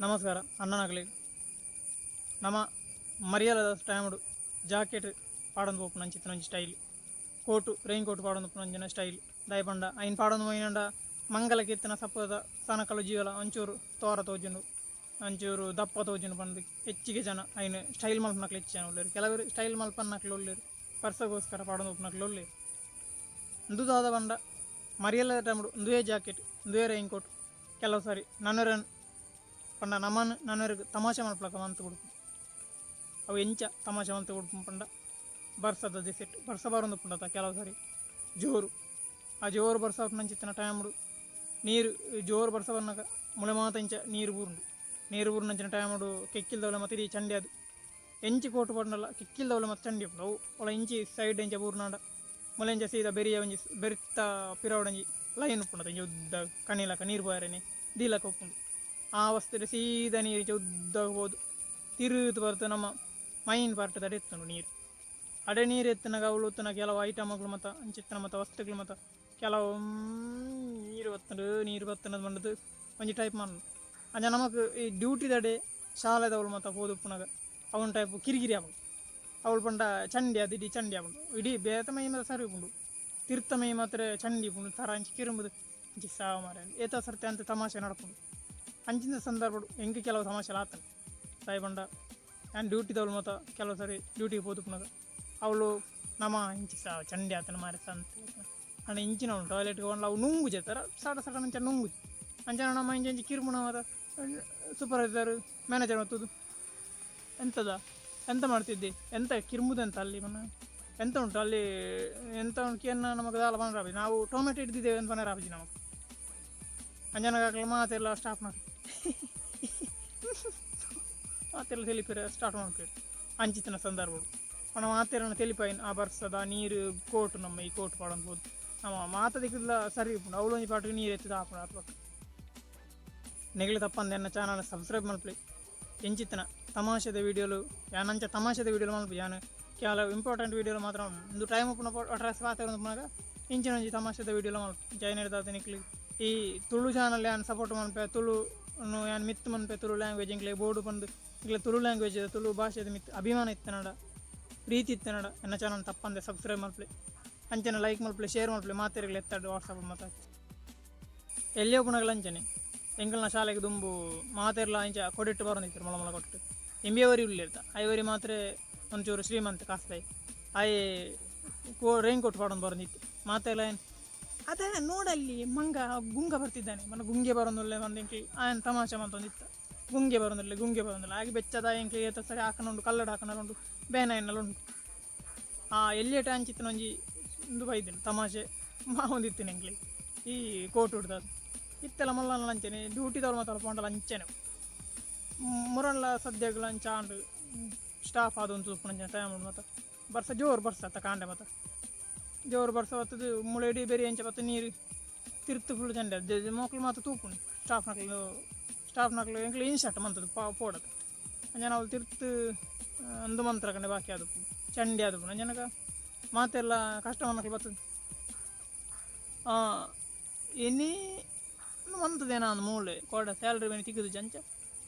ನಮಸ್ಕಾರ ಅಣ್ಣನಾಗಲಿ ನಮ್ಮ ಮರಿಯಲದ ಟೈಮಡು ಜಾಕೆಟ್ ಪಾಡೊಂದು ಪೋಪುನ ಅಂಚಿತ್ತಿನ ಸ್ಟೈಲ್ ಕೋಟು ರೈನ್ ಕೋಟ್ ಪಾಡೊಂದು ಪೋಪುನ ಸ್ಟೈಲ್ ದಯಪಂಡ ಐನ್ ಪಾಡೊಂದು ಪೋಯಿನಂಡ ಮಂಗಲ ಕೀರ್ತನ ಸಪ್ಪದ ಸನಕಲು ಜೀವಲ ಒಂಚೂರು ತೋರ ತೋಜುಂಡು ಒಂಚೂರು ದಪ್ಪ ತೋಜುಂಡು ಬಂದು ಹೆಚ್ಚಿಗೆ ಜನ ಐನ್ ಸ್ಟೈಲ್ ಮಲ್ಪನಕ್ಲು ಹೆಚ್ಚು ಜನ ಒಳ್ಳೆರು ಕೆಲವರು ಸ್ಟೈಲ್ ಮಲ್ಪನ್ನಕ್ಲು ಒಳ್ಳೆರು ಪರ್ಸಗೋಸ್ಕರ ಪಾಡೊಂದು ಪೋಪುನಕ್ಲು ಒಳ್ಳೆರು ಇಂದುದಾದ ಬಂಡ ಮರಿಯಲದ ಟೈಮಡು ಒಂದುವೇ ಜಾಕೆಟ್ ಒಂದುವೇ ರೈನ್ ಕೋಟ್ ಕೆಲವು ಸಾರಿ ನನ್ನೂರನ್ ಪಂಡ ನಮ್ಮನ್ನು ನನ್ನೂರಿಗೆ ತಮಾಷೆ ಮಲ್ಪಲಕ ಮಂತ್ ಕೊಡ್ಪು ಅವು ಎಂಚ ತಮಾಷೆ ಮಂತ್ ಕೊಡ್ಪು ಪಂಡ ಬರ್ಸದ ದಿಸೆಟ್ ಬರ್ಸ ಬರೋದು ಪುಂಡತ ಕೆಲವು ಸಾರಿ ಜೋರು ಆ ಜೋರು ಬರ್ಸ ನಂಚಿತ್ತಿನ ಟೈಮ್ಡು ನೀರು ಜೋರು ಬರ್ಸ ಬನ್ನಕ ಮುಳೆ ಮಾತ ಇಂಚ ನೀರು ಬೂರ್ನಂಚಿನ ಟೈಮ್ಡು ಕೆಕ್ಕಿಲ್ದವಳೆ ಮತ್ತೆ ಇಡೀ ಚಂಡಿ ಅದು ಎಂಚಿ ಕೋಟು ಪಂಡಲ್ಲ ಕೆಕ್ಕಿಲ್ದವಳೆ ಮತ್ತೆ ಚಂಡಿ ಉಂಡು ಅವು ಒಳ ಇಂಚಿ ಸೈಡ್ ಎಂಚ ಬೂರ್ನಾಡ ಮುಳೆ ಇಂಚ ಸೀದಾ ಬೆರಿಯ ಒಂಜಿ ಬೆರಿತ ಪಿರವಡಂಜಿ ಲೈನ್ ಉಪ್ಪುಂಡತ ಇಂಚ ಉದ್ದ ಕಣಿಲಕ ನೀರು ಬಾರೇನೆ ದೀಲಕ ಉಪ್ಪುಂಡು ಆ ಅವಸ್ಥೆ ಸೀದಾ ನೀರು ಉದ್ದಾಗ್ಬೋದು ತಿರುಗಿತು ಬರ್ತದೆ ನಮ್ಮ ಮೈನ್ ಪಾರ್ಟ್ ತಡೆ ಎತ್ತುಂಡು ನೀರು ಅಡೆ ನೀರು ಎತ್ತಿನಾಗ ಅವಳು ಉತ್ತನ ಕೆಲವು ಐಟಮ್ಗಳು ಮತ್ತು ಅಂಚಿತ್ತಿನ ಮತ್ತು ವಸ್ತುಗಳು ಮತ್ತು ಕೆಲವು ನೀರು ಬತ್ತನದು ಬಂದದ್ದು ಒಂಜಿ ಟೈಪ್ ಮಾಡು ಅಂಚ ನಮಕ್ ಈ ಡ್ಯೂಟಿ ತಡೆ ಶಾಲೆದವಳು ಮತ್ತು ಹೋದು ಉಪ್ಪುನಾಗ ಅವನ ಟೈಪ್ ಕಿರಿಕಿರಿ ಆಗ್ಬೋದು ಅವಳು ಪಂಡ ಚಂಡಿ ಅದು ಇಡೀ ಚಂಡಿ ಆಗ್ಬೋದು ಇಡೀ ಬೇತ ಮೈ ಮತ್ತು ಸರಿ ಉಂಡು ತಿರ್ತ ಮೈ ಮಾತ್ರ ಚಂಡಿ ಉಂಡು ಥರ ಅಂಚಿ ಕಿರುಂಬುದು ಅಂಚಿ ಸಾವ ಮಾರ ಏತ ಸರ್ತಿ ಅಂತ ತಮಾಷೆ ನಡ್ಕೊಂಡು ಅಂಚಿನ ಸಂದರ್ಭ ಹೆಂಗೆ ಕೆಲವು ಸಮಸ್ಯೆ ಆತನು ತಾಯಿ ಬಂಡ ನಾನು ಡ್ಯೂಟಿದವಳು ಮತ್ತು ಕೆಲವು ಸರಿ ಡ್ಯೂಟಿಗೆ ಹೋದಪ್ಪನಾಗ ಅವಳು ನಮ್ಮ ಇಂಚಿ ಸಹ ಚಂಡಿ ಆತನ ಮಾರಿ ಅಂತ ಅಣ್ಣ ಇಂಚಿನವಳು ಟಾಯ್ಲೆಟ್ಗೆ ಹೋಗಲ್ಲ ಅವು ನುಂಗು ಜೇತಾರ ಸಡ ಅಂಚ ನುಂಗು ಅಂಚನ ನಮ್ಮ ಇಂಚಿ ಕಿರುಮುಣ ಮಾತ ಸೂಪರ್ವೈಸರ್ ಮ್ಯಾನೇಜರ್ ಮತ್ತದು ಎಂತ ಮಾಡ್ತಿದ್ದೆ ಎಂತ ಕಿರುಮುದಂತ ಅಲ್ಲಿ ಎಂತ ಉಂಟು ಅಲ್ಲಿ ಎಂತ ಉಂಟು ಕೇನ ನಮಗೆ ದಾಲ ಬಂದು ನಾವು ಟೊಮೆಟೊ ಹಿಡ್ದಿದ್ದೇವೆ ಅಂತ ಮನೆ ರಾಬಜಿ ನಮಗೆ ಅಂಜನಗಾಗಲಿ ಮಾತೆಲ್ಲ ಸ್ಟಾಪ್ ಮಾಡಿ ಮಾತೆಲ್ಲ ತೆಲಿಪಿರ ಸ್ಟಾರ್ಟ್ ಮಾಡ್ತೀವಿ ಅಂಚಿತ್ತಿನ ಸಂದರ್ಭಗಳು ಅವನ ಮಾತೆಲ್ಲ ತೆಲಿಪಾಯಿನ ಆ ಬರ್ಸದ ನೀರು ಕೋಟು ನಮ್ಮ ಈ ಕೋಟು ಪಾಡಂಬೋದು ನಮ್ಮ ಮಾತದಿಕ್ಕಿಲ್ಲ ಸರಿ ಉಂಟು ಅವಳು ಒಂಜಿ ಪಾಟಿಗೆ ನೀರು ಎತ್ತಿದ ಹಾಪುಣ ಹಾಕ್ಬೇಕು ನೆಗಲಿ ತಪ್ಪಂದು ಎನ್ನ ಚಾನಲ್ ಸಬ್ಸ್ಕ್ರೈಬ್ ಮಾಡ್ಲಿ ಎಂಚಿತ್ತಿನ ತಮಾಷೆದ ವೀಡಿಯೋಲು ಯಾನಂಚ ತಮಾಷೆದ ವೀಡಿಯೋಲು ಮಲ್ಪಿ ಯಾನು ಕೆಲವು ಇಂಪಾರ್ಟೆಂಟ್ ವೀಡಿಯೋಲು ಮಾತ್ರ ಒಂದು ಟೈಮ್ ಉಪ್ಪುನ ಅಡ್ರೆಸ್ ಪಾತ್ರ ಮನಾಗ ಇಂಚಿನ ಒಂಜಿ ತಮಾಷೆದ ವೀಡಿಯೋಲು ಮಲ್ಪಿ ಜೈನ್ ಹಿಡ್ದಾದ ನಿಕ್ಲಿ ಈ ತುಳು ಚಾನಲ್ ಯಾನು ಸಪೋರ್ಟ್ ಮನ್ಪೆ ತುಳು ಯಾನು ಮಿತ್ ಮನ್ಪೆ ತುಳು ಲ್ಯಾಂಗ್ವೇಜ್ ಇಂಗ್ಲೇ ಬೋರ್ಡು ಬಂದು ಇಂಗ್ಲೇ ತುಳು ಲ್ಯಾಂಗ್ವೇಜ್ ತುಳು ಭಾಷೆದ ಮಿತ್ ಅಭಿಮಾನ ಇತ್ತನಡ ಪ್ರೀತಿ ಇತ್ತನಡ ಎನ್ನ ಚಾನಲ್ ತಪ್ಪಂದೆ ಸಬ್ಸ್ಕ್ರೈಬ್ ಮಲ್ಪಲೆ ಅಂಚನೆ ಲೈಕ್ ಮಲ್ಪಲೆ ಶೇರ್ ಮಲ್ಪಲೆ ಮಾತೆರೆಗಳು ಎತ್ತಾಡು ವಾಟ್ಸಪ್ ಮಾತಾಡಿ ಎಲ್ಲಿ ಒಬ್ಬನಾಗಲ್ಲ ಅಂಚನೆ ಎಂಕಲ್ನ ಶಾಲೆಗೆ ದುಂಬು ಮಾತೆರ್ಲ ಇಂಚ ಕೊಡಿಟ್ಟು ಬರೋದಿತ್ತು ಮೊಳ ಕೊಟ್ಟು ಎಂಬಿಯವರಿ ಉಳ್ಳಿರ್ತ ಐವರಿ ಮಾತ್ರ ಒಂಚೂರು ಶ್ರೀಮಂತ ಕಾಸ್ತಾಯಿ ಆಯ್ ರೈನ್ ಕೋಟ್ ಪಾಡೊಂದು ಬರೋದಿತ್ತು ಮಾತೆಲ್ಲ ಏನು ಅದೇ ನೋಡಲ್ಲಿ ಮಂಗ ಗುಂಗ ಬರ್ತಿದ್ದಾನೆ ಮನ ಗುಂಗೆ ಬರೋದಿಲ್ಲ ಒಂದು ಆಯನ ತಮಾಷೆ ಮಂತೊಂದಿತ್ತ ಗುಂಗೆ ಬರೋದಿಲ್ಲ ಹಾಗೆ ಬೆಚ್ಚದ ಎಂಕ್ಲಿ ಏತ ಸರಿ ಹಾಕೊಂಡು ಕಲ್ಲಡ ಹಾಕೊಂಡು ಬೇನ ಎನ್ನೆಲ್ಲ ಉಂಟು ಎಲ್ಲಿಯಟ ಅಂಚಿತ್ತಿನ ಒಂಜಿ ಒಂದು ಬೈದಿನ ತಮಾಷೆ ಮಾವೊಂದಿತ್ತಿನ ಎಂಕ್ಲಿ ಈ ಕೋಟು ಹಿಡ್ದದು ಇತ್ತೆಲ್ಲ ಮಲ್ಲ ಅಂಚನೆ ಡ್ಯೂಟಿದವ್ರು ಮಾತಾಡ ಪೊಂಡಲ್ಲ ಅಂಚನೆ ಮುರಲ್ಲ ಸದ್ಯಗಳ ಅಂಚ ಆಂಡು ಸ್ಟಾಫ್ ಅದೊಂದು ತೂಪುನ ಟೈಮ್ ಮತ್ತು ಬರ್ಸ ಜೋರು ಬರ್ಸತ್ತ ಕಾಂಡೆ ಮತ್ತು ಜೋರು ಬರ್ಸ ಬರ್ತದೆ ಮುಳೆಡಿ ಬೇರೆ ಎಂಚ ಮತ್ತು ನೀರು ತಿರ್ತು ಫುಲ್ ಚಂಡೆ ಮಕ್ಕಳು ಮಾತ್ರ ತೂಪುಂಡು ಸ್ಟಾಫ್ ನಕ್ಲು ಎಂಕ್ಲು ಇನ್ಶರ್ಟ್ ಮಂತದ್ದು ಪೋಡದು ಅಂಜನ ಅವಳು ತಿರ್ತು ಒಂದು ಮಂತ್ರ ಕಂಡೆ ಬಾಕಿ ಅದು ಚಂಡಿ ಅದು ಅಂಜನಗ ಮಾತೆಲ್ಲ ಕಸ್ಟಮರ್ ನಕ್ಲು ಬರ್ತದೆ ಇನ್ನೀ ಮಂತದೇನಾ ಅಂದು ಮೂಲೆ ಕೊಡ ಸ್ಯಾಲ್ರಿ ಬೇನೆ ತಿಕ್ಕದು ಚಂಚ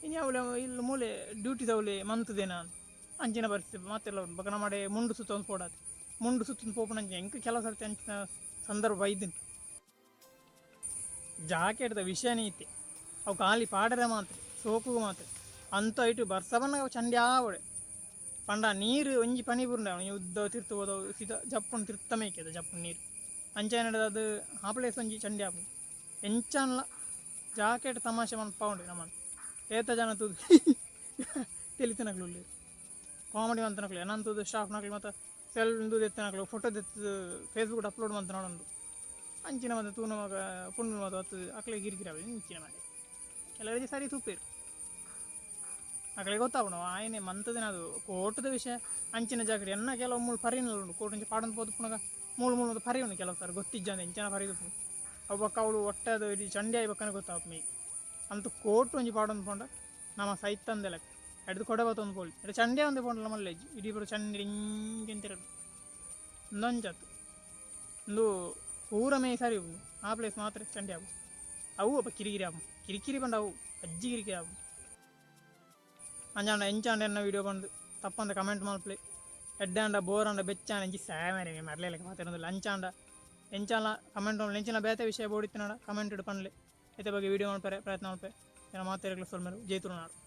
ಇನ್ನು ಅವಳೆ ಇಲ್ಲಿ ಮೂಲೆ ಡ್ಯೂಟಿದವಳೆ ಮಂತದೇನಾ ಅಂತ ಅಂಚಿನ ಪರಿಸ್ಥಿತಿ ಮಾತೆಲ್ಲ ಉಂಟು ಬಗನ ಮಾಡಿ ಮುಂಡು ಸುತ್ತ ಒಂದು ಪೋಡದು ಮುಂಡು ಸುತ್ತ ಪೋಪನ ಅಂಚೆ ಎಂಕ ಕೆಲವು ಸರ್ತಿ ಅಂಚಿನ ಸಂದರ್ಭ ಇದ್ದೀನಿ ಜಾಕೆಟ್ದ ವಿಷಯನೇ ಇತ್ತೆ ಅವು ಖಾಲಿ ಪಾಡರೆ ಮಾತ್ರ ಸೋಕು ಮಾತ್ರ ಅಂತ ಇಟ್ಟು ಬರ್ಸ ಬನ್ನಾಗ ಚಂಡಿ ಆವಡೆ ಪಂಡ ನೀರು ಒಂಜಿ ಪನಿ ಬುರ್ಂಡೆ ಅವನು ಉದ್ದ ತಿರ್ತು ಹೋದವು ಸೀದಾ ಜಪ್ಪುನು ತಿರ್ತಮೇಕದ ಜಪ್ಪು ನೀರು ಅಂಚೆ ನಡೆದದು ಆ ಪ್ಲೇಸ್ ಒಂಜಿ ಚಂಡಿ ಆಪು ಎಂಚಲ್ಲ ಜಾಕೆಟ್ ತಮಾಷೆ ಮನ್ ಪೌಂಡು ನಮ್ಮ ಏತ ಜನ ತೂದು ತಿಳಿತಿನಕ್ಲು ಕಾಮಿಡಿ ಮಂತನಕ್ಲು ಏನಂತದ್ದು ಸ್ಟಾಫ್ ನಕ್ಲು ಮತ್ತು ಸೆಲ್ದು ಎತ್ತನಕ್ಲು ಫೋಟೋ ಎತ್ತದು ಫೇಸ್ಬುಕ್ ಅಪ್ಲೋಡ್ ಮಂತ ನೋಡೊಂದು ಅಂಚಿನ ಮತ್ತು ತೂನ ಮಗ ಪುಂಡು ಮತ್ತು ಹೊತ್ತು ಅಕ್ಳಿಗೆ ಗಿರಿಗಿರಿ ಆಗ ಇಂಚಿನ ಮಾಡಿ ಕೆಲವರಿಗೆ ಸರಿ ತೂಪೇರು ಅಕ್ಳಿಗೆ ಗೊತ್ತಾಗೋಣ ಆಯ್ನೆ ಮಂತದಿನ ಅದು ಕೋಟದ ವಿಷಯ ಅಂಚಿನ ಜಾಕೆಟ್ ಎನ್ನ ಕೆಲವು ಮೂಳು ಪರಿನಲ್ಲ ಉಂಟು ಕೋಟಿಂಚ ಪಾಡಂದು ಹೋದ ಪುನಗ ಮೂಳು ಮೂಳು ಪರಿ ಉಂಟು ಕೆಲವು ಸರ್ ಗೊತ್ತಿಜ್ಜಂದು ಇಂಚಿನ ಪರಿದು ಅವಕ್ಕ ಅವಳು ಹೊಟ್ಟೆ ಅದು ಇಡೀ ಚಂಡಿ ಆಯ್ಬೇಕನ್ನ ಗೊತ್ತಾಗ ಮೇ ಅಂತೂ ಕೋಟು ಒಂಜಿ ಪಾಡೊಂದು ಪೋಂಡ ನಮ್ಮ ಸೈತಂದೆ ಲೆಕ್ಕ ಹಿಡಿದು ಕೊಡೆ ಬತ್ತೊಂದು ಪೋಳಿ ಇಡ ಚಂಡೆ ಒಂದೇ ಪೋಂಡಲ್ಲ ಮಲ್ಲೇಜ್ ಇಡೀ ಬರೋ ಚಂಡಿ ಹಿಂಗೆಂತಿರಡು ಇನ್ನೊಂಚತ್ತು ಒಂದು ಪೂರ ಮೇ ಸರಿ ಉಂಡು ಆ ಪ್ಲೇಸ್ ಮಾತ್ರ ಚಂಡಿ ಆಗು ಅವು ಅಪ್ಪ ಕಿರಿಕಿರಿ ಆಗ ಕಿರಿಕಿರಿ ಬಂದು ಅವು ಅಜ್ಜಿ ಕಿರಿಕಿರಿ ಆಗು ಅಂಜಾಂಡ ಎಂಚಾಂಡ ಎನ್ನ ವೀಡಿಯೋ ಬಂದು ತಪ್ಪಂದ ಕಮೆಂಟ್ ಮಲ್ಪಲೆ ಎಡ್ಡಾಂಡ ಬೋರಂಡ ಬೆಚ್ಚಾಂಡ ಎಂಚಿ ಸಾಮನೆ ಮರಲೇಲಕ್ಕೆ ಮಾತಾಡೋದಿಲ್ಲ ಅಂಚಾಂಡ ಎಂಚಾಲ ಕಮೆಂಟ್ ಎಂಚಿನ ಬೇತೆ ವಿಷಯ ಬೋಡಿತ್ತಿನಾಡ ಕಮೆಂಟ್ ಇಡು ಪನ್ಲೆ ಇತ್ತ ಬಗ್ಗೆ ವೀಡಿಯೋ ಮಾಡ್ತಾರೆ ಪ್ರಯತ್ನ ಮಾಡ್ಪೆ ಏನೋ ಮಾತಾಡಲಿಕ್ಕೆ ಸ್ವಲ್ಪ ಜೈತುರು ನಾಡು